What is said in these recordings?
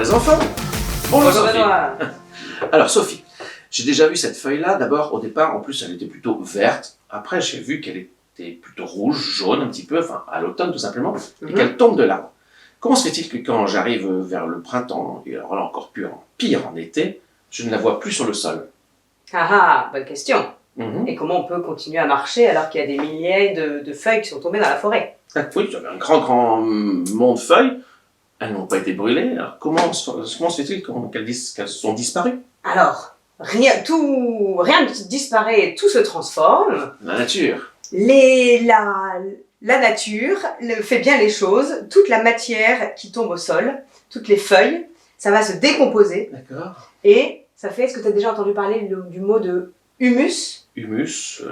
les enfants. Bonjour Sophie. Benoît. Alors Sophie, j'ai déjà vu cette feuille-là. D'abord, au départ, en plus, elle était plutôt verte. Après, j'ai vu qu'elle était plutôt rouge, jaune un petit peu, enfin à l'automne tout simplement, et qu'elle tombe de l'arbre. Comment se fait-il que quand j'arrive vers le printemps, et alors là encore pire en été, je ne la vois plus sur le sol? Ah, bonne question. Mhm. Et comment on peut continuer à marcher alors qu'il y a des milliers de feuilles qui sont tombées dans la forêt? Oui, j'avais un grand mont de feuilles. Elles n'ont pas été brûlées. Alors comment se fait-il qu'elles sont disparues? Alors, rien ne disparaît, tout se transforme. La nature. La nature fait bien les choses. Toute la matière qui tombe au sol, toutes les feuilles, ça va se décomposer. D'accord. Et ça fait, est-ce que tu as déjà entendu parler du mot de humus? Humus.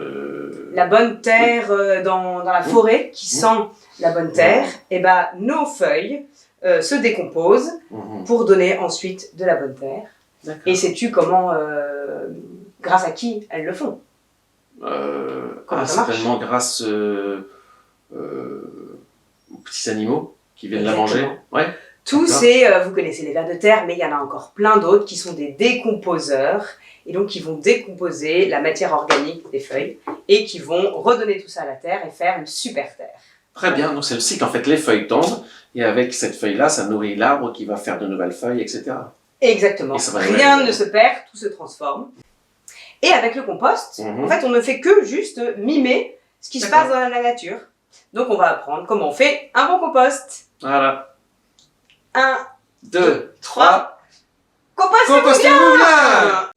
La bonne terre dans la forêt qui sent la bonne terre. Et ben nos feuilles se décomposent pour donner ensuite de la bonne terre. D'accord. Et sais-tu comment, grâce à qui elles le font? Comment ça marche? Certainement grâce aux petits animaux qui viennent Exactement. la manger. Ouais. Tous vous connaissez les vers de terre, mais il y en a encore plein d'autres qui sont des décomposeurs, et donc qui vont décomposer la matière organique des feuilles, et qui vont redonner tout ça à la terre et faire une super terre. Très bien, donc c'est le cycle, en fait, les feuilles tombent, et avec cette feuille-là, ça nourrit l'arbre qui va faire de nouvelles feuilles, etc. Exactement, Et ça va rien ne se perd, tout se transforme. Et avec le compost, en fait, on ne fait que juste mimer ce qui se passe dans la nature. Donc on va apprendre comment on fait un bon compost. Voilà. 1, 2, 3. Compostez-vous Compostez-vous bien!